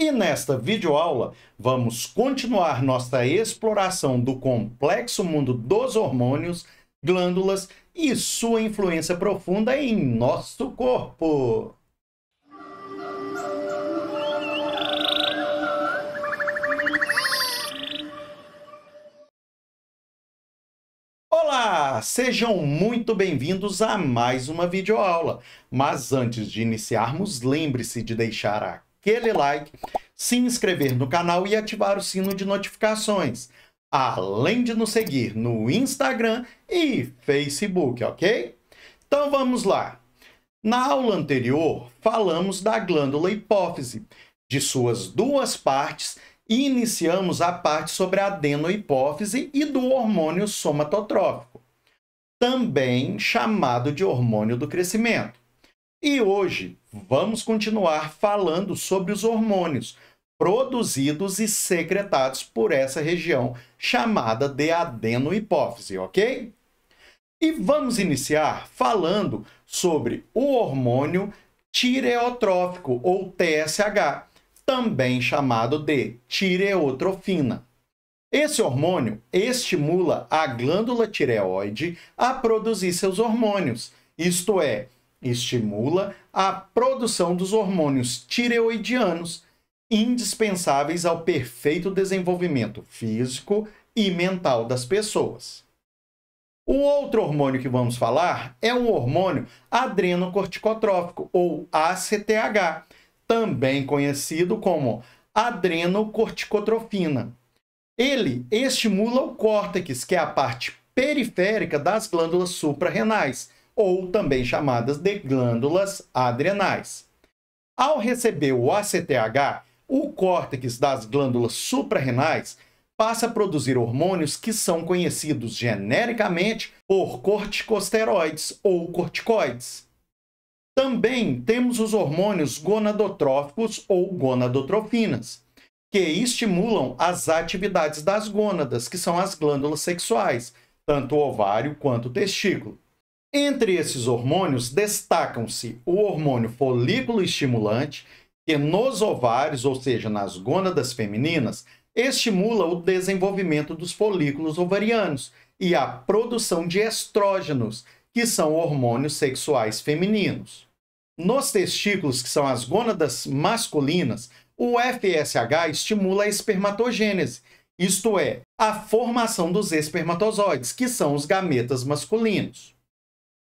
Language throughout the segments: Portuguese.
E nesta videoaula, vamos continuar nossa exploração do complexo mundo dos hormônios, glândulas e sua influência profunda em nosso corpo. Olá, sejam muito bem-vindos a mais uma videoaula. Mas antes de iniciarmos, lembre-se de deixar aquele like, se inscrever no canal e ativar o sino de notificações, além de nos seguir no Instagram e Facebook, ok? Então vamos lá. Na aula anterior, falamos da glândula hipófise, de suas duas partes, e iniciamos a parte sobre a adenohipófise e do hormônio somatotrófico, também chamado de hormônio do crescimento. E hoje vamos continuar falando sobre os hormônios produzidos e secretados por essa região chamada de adenohipófise, ok? E vamos iniciar falando sobre o hormônio tireotrófico, ou TSH, também chamado de tireotrofina. Esse hormônio estimula a glândula tireoide a produzir seus hormônios, isto é, estimula a produção dos hormônios tireoidianos, indispensáveis ao perfeito desenvolvimento físico e mental das pessoas. O outro hormônio que vamos falar é o hormônio adrenocorticotrófico, ou ACTH, também conhecido como adrenocorticotrofina. Ele estimula o córtex, que é a parte periférica das glândulas suprarrenais, ou também chamadas de glândulas adrenais. Ao receber o ACTH, o córtex das glândulas suprarrenais passa a produzir hormônios que são conhecidos genericamente por corticosteroides ou corticoides. Também temos os hormônios gonadotróficos ou gonadotrofinas, que estimulam as atividades das gônadas, que são as glândulas sexuais, tanto o ovário quanto o testículo. Entre esses hormônios destacam-se o hormônio folículo estimulante, que nos ovários, ou seja, nas gônadas femininas, estimula o desenvolvimento dos folículos ovarianos e a produção de estrógenos, que são hormônios sexuais femininos. Nos testículos, que são as gônadas masculinas, o FSH estimula a espermatogênese, isto é, a formação dos espermatozoides, que são os gametas masculinos.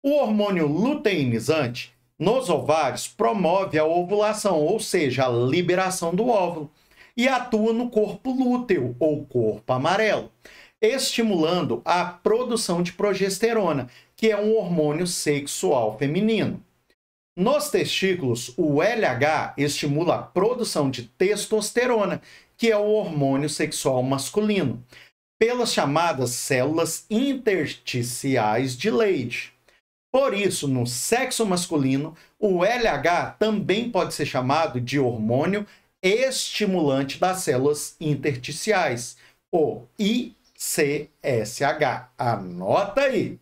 O hormônio luteinizante, nos ovários, promove a ovulação, ou seja, a liberação do óvulo, e atua no corpo lúteo, ou corpo amarelo, estimulando a produção de progesterona, que é um hormônio sexual feminino. Nos testículos, o LH estimula a produção de testosterona, que é o hormônio sexual masculino, pelas chamadas células intersticiais de Leydig. Por isso, no sexo masculino, o LH também pode ser chamado de hormônio estimulante das células intersticiais, o ICSH. Anota aí!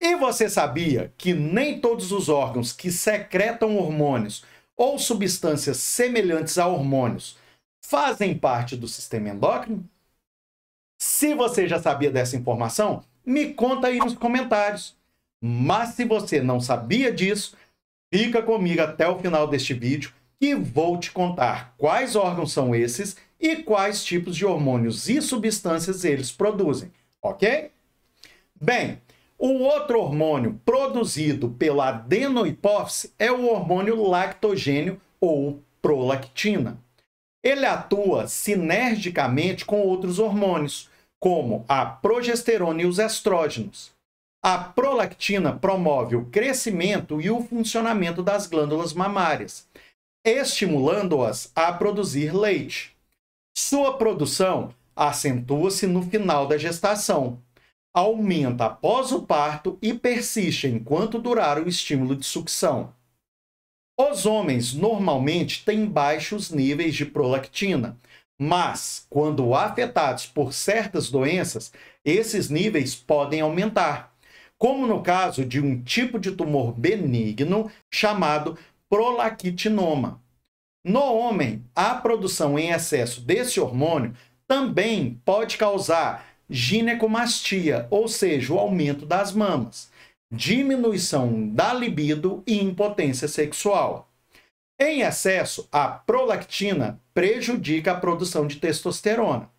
E você sabia que nem todos os órgãos que secretam hormônios ou substâncias semelhantes a hormônios fazem parte do sistema endócrino? Se você já sabia dessa informação, me conta aí nos comentários. Mas se você não sabia disso, fica comigo até o final deste vídeo que vou te contar quais órgãos são esses e quais tipos de hormônios e substâncias eles produzem, ok? Bem, o outro hormônio produzido pela adenohipófise é o hormônio lactogênio ou prolactina. Ele atua sinergicamente com outros hormônios, como a progesterona e os estrógenos. A prolactina promove o crescimento e o funcionamento das glândulas mamárias, estimulando-as a produzir leite. Sua produção acentua-se no final da gestação, aumenta após o parto e persiste enquanto durar o estímulo de sucção. Os homens normalmente têm baixos níveis de prolactina, mas, quando afetados por certas doenças, esses níveis podem aumentar, como no caso de um tipo de tumor benigno chamado prolactinoma. No homem, a produção em excesso desse hormônio também pode causar ginecomastia, ou seja, o aumento das mamas, diminuição da libido e impotência sexual. Em excesso, a prolactina prejudica a produção de testosterona.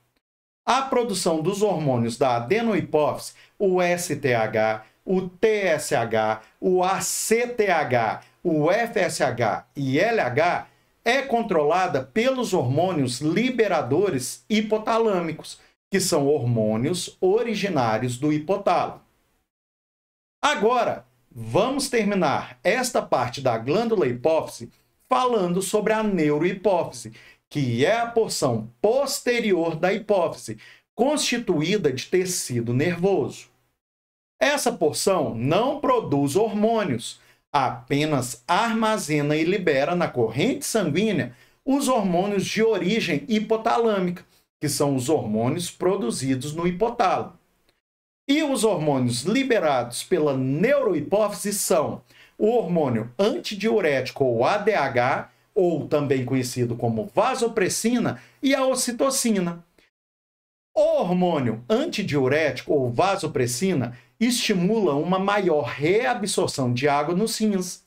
A produção dos hormônios da adenohipófise, o STH, o TSH, o ACTH, o FSH e LH é controlada pelos hormônios liberadores hipotalâmicos, que são hormônios originários do hipotálamo. Agora, vamos terminar esta parte da glândula hipófise falando sobre a neurohipófise, que é a porção posterior da hipófise, constituída de tecido nervoso. Essa porção não produz hormônios, apenas armazena e libera na corrente sanguínea os hormônios de origem hipotalâmica, que são os hormônios produzidos no hipotálamo. E os hormônios liberados pela neurohipófise são o hormônio antidiurético ou ADH, ou também conhecido como vasopressina, e a ocitocina. O hormônio antidiurético ou vasopressina estimula uma maior reabsorção de água nos rins,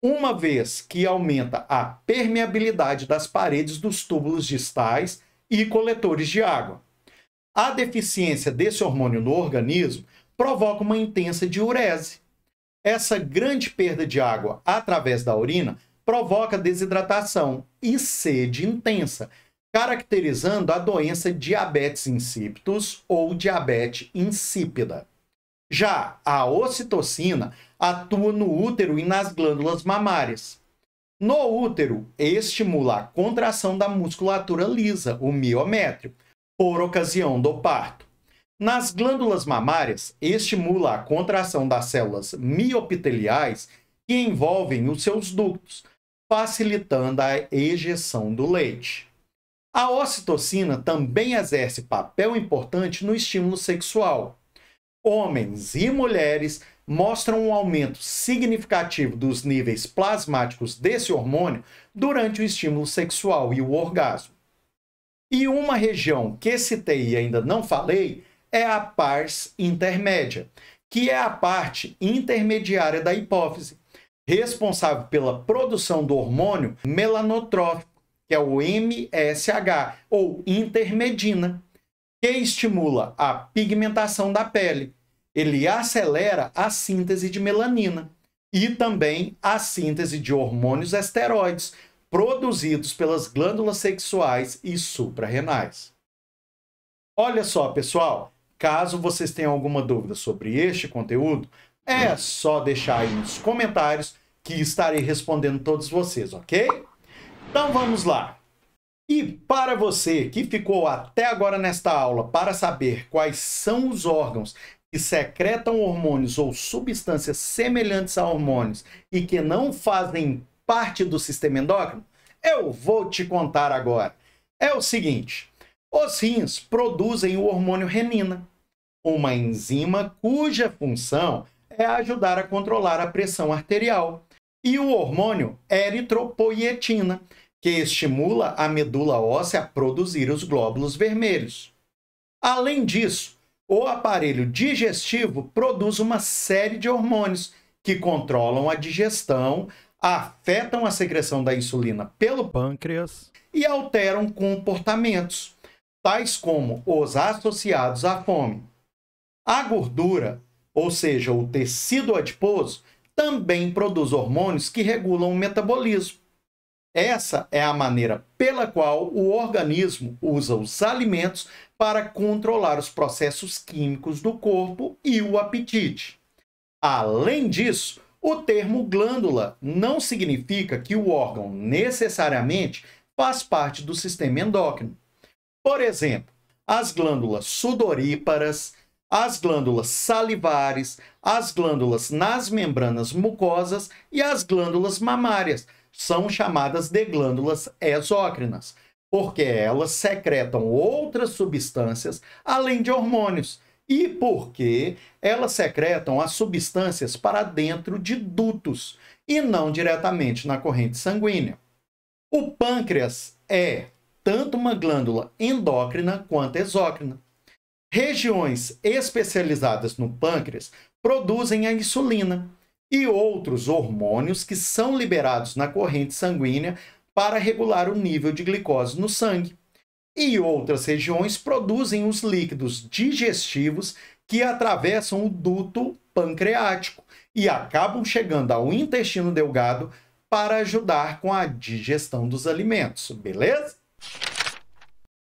uma vez que aumenta a permeabilidade das paredes dos túbulos distais e coletores de água. A deficiência desse hormônio no organismo provoca uma intensa diurese. Essa grande perda de água através da urina provoca desidratação e sede intensa, caracterizando a doença diabetes insípidos ou diabetes insípida. Já a ocitocina atua no útero e nas glândulas mamárias. No útero, estimula a contração da musculatura lisa, o miométrio, por ocasião do parto. Nas glândulas mamárias, estimula a contração das células miopiteliais que envolvem os seus ductos, facilitando a ejeção do leite. A ocitocina também exerce papel importante no estímulo sexual. Homens e mulheres mostram um aumento significativo dos níveis plasmáticos desse hormônio durante o estímulo sexual e o orgasmo. E uma região que citei e ainda não falei é a pars intermédia, que é a parte intermediária da hipófise, responsável pela produção do hormônio melanotrófico, que é o MSH, ou intermedina, que estimula a pigmentação da pele. Ele acelera a síntese de melanina e também a síntese de hormônios esteroides produzidos pelas glândulas sexuais e suprarrenais. Olha só, pessoal, caso vocês tenham alguma dúvida sobre este conteúdo, é só deixar aí nos comentários que estarei respondendo todos vocês, ok? Então vamos lá! E para você que ficou até agora nesta aula para saber quais são os órgãos que secretam hormônios ou substâncias semelhantes a hormônios e que não fazem parte do sistema endócrino, eu vou te contar agora. É o seguinte, os rins produzem o hormônio renina, uma enzima cuja função é ajudar a controlar a pressão arterial, e o hormônio eritropoietina, que estimula a medula óssea a produzir os glóbulos vermelhos. Além disso, o aparelho digestivo produz uma série de hormônios que controlam a digestão, afetam a secreção da insulina pelo pâncreas e alteram comportamentos, tais como os associados à fome. A gordura, ou seja, o tecido adiposo, também produz hormônios que regulam o metabolismo. Essa é a maneira pela qual o organismo usa os alimentos para controlar os processos químicos do corpo e o apetite. Além disso, o termo glândula não significa que o órgão necessariamente faz parte do sistema endócrino. Por exemplo, as glândulas sudoríparas, as glândulas salivares, as glândulas nas membranas mucosas e as glândulas mamárias são chamadas de glândulas exócrinas, porque elas secretam outras substâncias além de hormônios e porque elas secretam as substâncias para dentro de dutos e não diretamente na corrente sanguínea. O pâncreas é tanto uma glândula endócrina quanto exócrina. Regiões especializadas no pâncreas produzem a insulina e outros hormônios que são liberados na corrente sanguínea para regular o nível de glicose no sangue. E outras regiões produzem os líquidos digestivos que atravessam o duto pancreático e acabam chegando ao intestino delgado para ajudar com a digestão dos alimentos, beleza?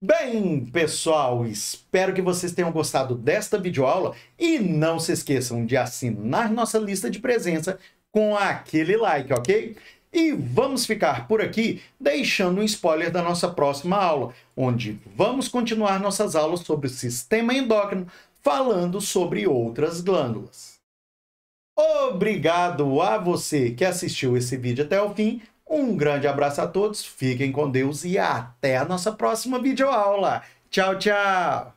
Bem, pessoal, espero que vocês tenham gostado desta videoaula e não se esqueçam de assinar nossa lista de presença com aquele like, ok? E vamos ficar por aqui deixando um spoiler da nossa próxima aula, onde vamos continuar nossas aulas sobre o sistema endócrino, falando sobre outras glândulas. Obrigado a você que assistiu esse vídeo até o fim. Um grande abraço a todos, fiquem com Deus e até a nossa próxima videoaula. Tchau, tchau!